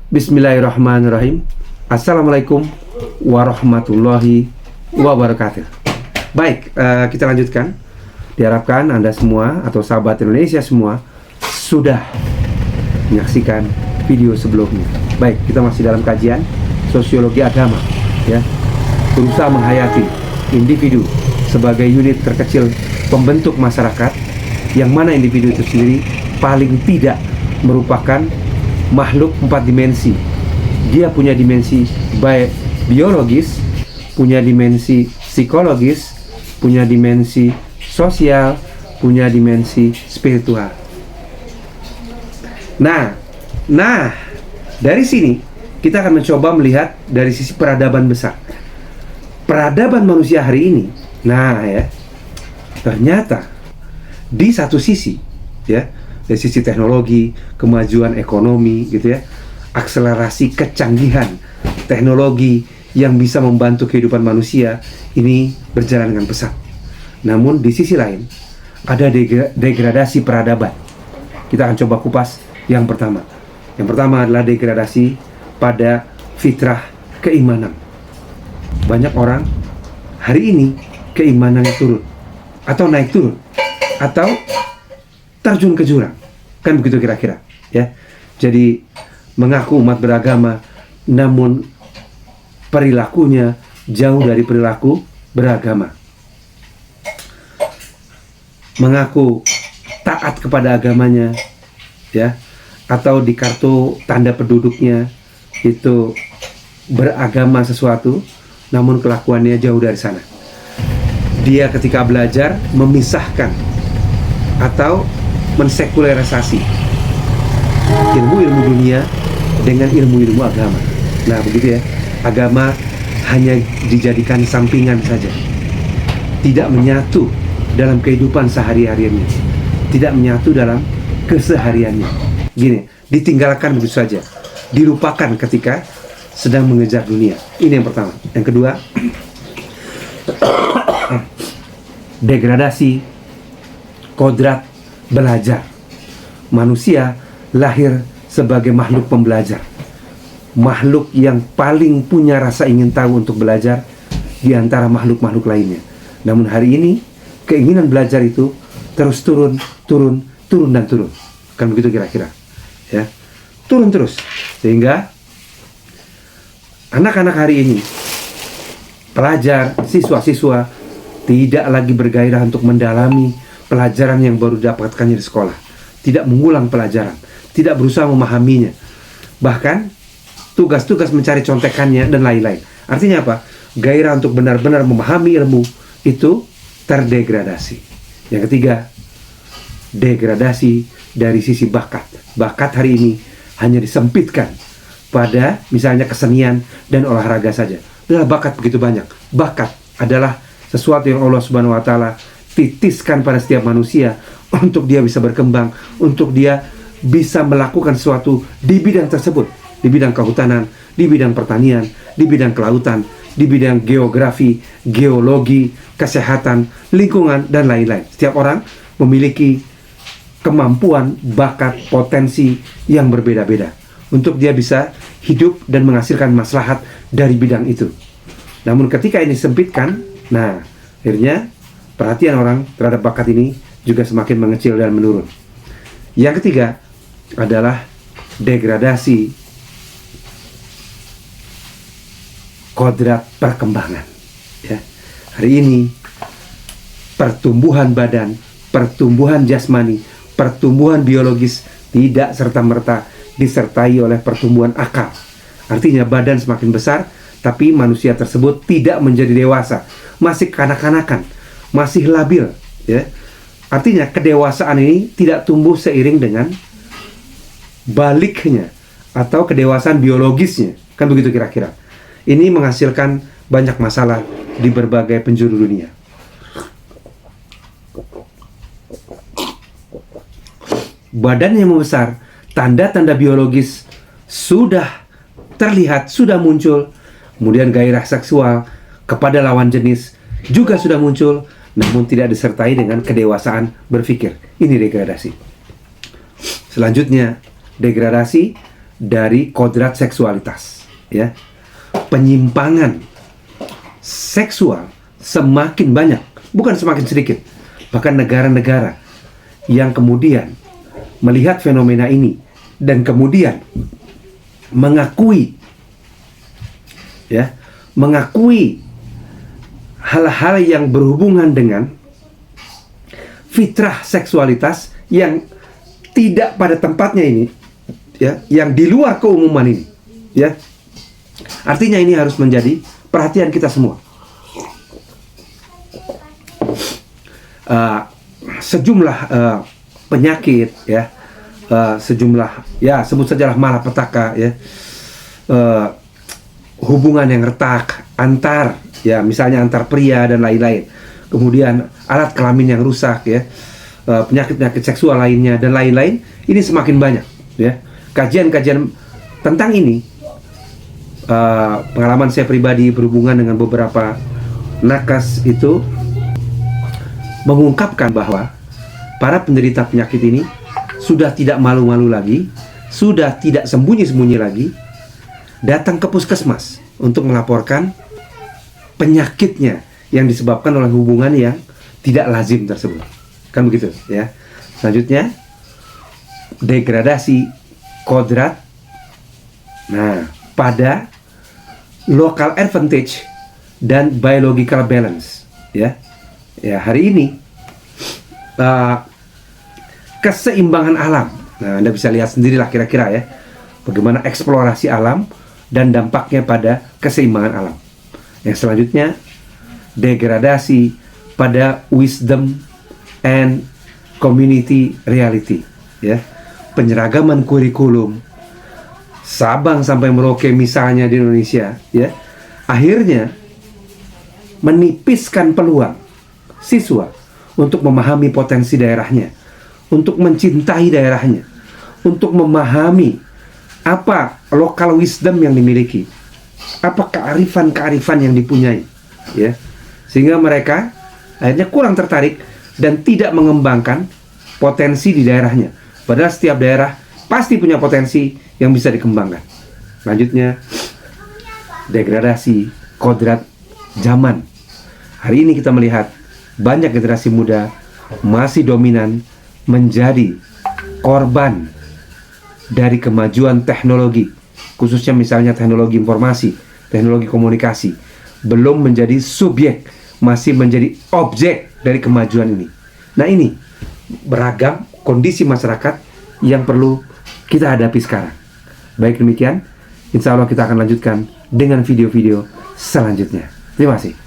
Bismillahirrahmanirrahim. Assalamualaikum warahmatullahi wabarakatuh. Baik, kita lanjutkan. Diharapkan Anda semua atau sahabat Indonesia semua sudah menyaksikan video sebelumnya. Baik, kita masih dalam kajian sosiologi agama, ya. Berusaha menghayati individu sebagai unit terkecil pembentuk masyarakat, yang mana individu itu sendiri paling tidak merupakan makhluk 4 dimensi. Dia punya dimensi baik biologis, punya dimensi psikologis, punya dimensi sosial, punya dimensi spiritual. Nah, dari sini kita akan mencoba melihat dari sisi peradaban besar. Peradaban manusia hari ini, ternyata di satu sisi, ya, dari sisi teknologi, kemajuan ekonomi, gitu ya, akselerasi kecanggihan teknologi yang bisa membantu kehidupan manusia ini berjalan dengan pesat. Namun di sisi lain ada degradasi peradaban. Kita akan coba kupas yang pertama. Yang pertama adalah degradasi pada fitrah keimanan. Banyak orang hari ini keimanannya turun, atau naik turun, atau terjun ke jurang, kan begitu kira-kira, ya. Jadi mengaku umat beragama, namun perilakunya jauh dari perilaku beragama. Mengaku taat kepada agamanya, ya, atau di kartu tanda penduduknya itu beragama sesuatu, namun kelakuannya jauh dari sana. Dia ketika belajar memisahkan atau mensekularisasi ilmu-ilmu dunia dengan ilmu-ilmu agama. Nah, begitu ya. Agama hanya dijadikan sampingan saja, tidak menyatu dalam kehidupan sehari-hariannya, tidak menyatu dalam kesehariannya. Gini, ditinggalkan begitu saja, dilupakan ketika sedang mengejar dunia. Ini yang pertama. Yang kedua, degradasi kodrat belajar. Manusia lahir sebagai makhluk pembelajar, makhluk yang paling punya rasa ingin tahu untuk belajar di antara makhluk-makhluk lainnya. Namun hari ini keinginan belajar itu terus turun dan turun. Kan begitu kira-kira, ya. Turun terus, sehingga anak-anak hari ini, pelajar, siswa-siswa tidak lagi bergairah untuk mendalami pelajaran yang baru didapatkannya di sekolah, tidak mengulang pelajaran, tidak berusaha memahaminya, bahkan tugas-tugas mencari contekannya dan lain-lain. Artinya apa? Gairah untuk benar-benar memahami ilmu itu terdegradasi. Yang ketiga, degradasi dari sisi bakat. Bakat hari ini hanya disempitkan pada misalnya kesenian dan olahraga saja. Adalah bakat begitu banyak. Bakat adalah sesuatu yang Allah Subhanahu wa Ta'ala titiskan pada setiap manusia untuk dia bisa berkembang, untuk dia bisa melakukan sesuatu di bidang tersebut, di bidang kehutanan, di bidang pertanian, di bidang kelautan, di bidang geografi, geologi, kesehatan, lingkungan, dan lain-lain. Setiap orang memiliki kemampuan, bakat, potensi yang berbeda-beda untuk dia bisa hidup dan menghasilkan maslahat dari bidang itu. Namun ketika ini disempitkan, akhirnya perhatian orang terhadap bakat ini juga semakin mengecil dan menurun. Yang ketiga adalah degradasi kodrat perkembangan, ya. Hari ini pertumbuhan badan, pertumbuhan jasmani, pertumbuhan biologis tidak serta-merta disertai oleh pertumbuhan akal. Artinya badan semakin besar, tapi manusia tersebut tidak menjadi dewasa, masih kanak-kanakan, masih labil, ya. Artinya kedewasaan ini tidak tumbuh seiring dengan baliknya atau kedewasaan biologisnya, kan begitu kira-kira. Ini menghasilkan banyak masalah di berbagai penjuru dunia. Badan yang membesar, tanda-tanda biologis sudah terlihat, sudah muncul. Kemudian gairah seksual kepada lawan jenis juga sudah muncul, namun tidak disertai dengan kedewasaan berpikir. Ini degradasi. Selanjutnya, degradasi dari kodrat seksualitas, ya. Penyimpangan seksual semakin banyak, bukan semakin sedikit. Bahkan negara-negara yang kemudian melihat fenomena ini dan kemudian mengakui, ya, mengakui hal-hal yang berhubungan dengan fitrah seksualitas yang tidak pada tempatnya ini, ya, yang di luar keumuman ini, ya. Artinya ini harus menjadi perhatian kita semua. Sejumlah penyakit, ya, sejumlah, ya, sebut sajalah malapetaka, ya, hubungan yang retak antar, ya, misalnya antar pria dan lain-lain. Kemudian alat kelamin yang rusak, ya, penyakit-penyakit seksual lainnya dan lain-lain, ini semakin banyak, ya. Kajian-kajian tentang ini, pengalaman saya pribadi berhubungan dengan beberapa nakes itu mengungkapkan bahwa para penderita penyakit ini sudah tidak malu-malu lagi, sudah tidak sembunyi-sembunyi lagi, datang ke puskesmas untuk melaporkan penyakitnya yang disebabkan oleh hubungan yang tidak lazim tersebut. Kan begitu, ya. Selanjutnya, degradasi kodrat, nah, pada local advantage dan biological balance, ya. Ya, hari ini keseimbangan alam. Nah, Anda bisa lihat sendirilah kira-kira, ya, bagaimana eksplorasi alam dan dampaknya pada keseimbangan alam. Yang selanjutnya, degradasi pada wisdom and community reality, ya. Penyeragaman kurikulum Sabang sampai Merauke misalnya di Indonesia, ya, akhirnya menipiskan peluang siswa untuk memahami potensi daerahnya, untuk mencintai daerahnya, untuk memahami apa local wisdom yang dimiliki, apa kearifan-kearifan yang dipunyai, ya, sehingga mereka akhirnya kurang tertarik dan tidak mengembangkan potensi di daerahnya. Padahal setiap daerah pasti punya potensi yang bisa dikembangkan. Lanjutnya, degradasi kodrat zaman. Hari ini kita melihat banyak generasi muda masih dominan menjadi korban dari kemajuan teknologi, khususnya misalnya teknologi informasi, teknologi komunikasi, belum menjadi subjek, masih menjadi objek dari kemajuan ini. Nah, ini beragam kondisi masyarakat yang perlu kita hadapi sekarang. Baik demikian, insya Allah kita akan lanjutkan dengan video-video selanjutnya. Terima kasih.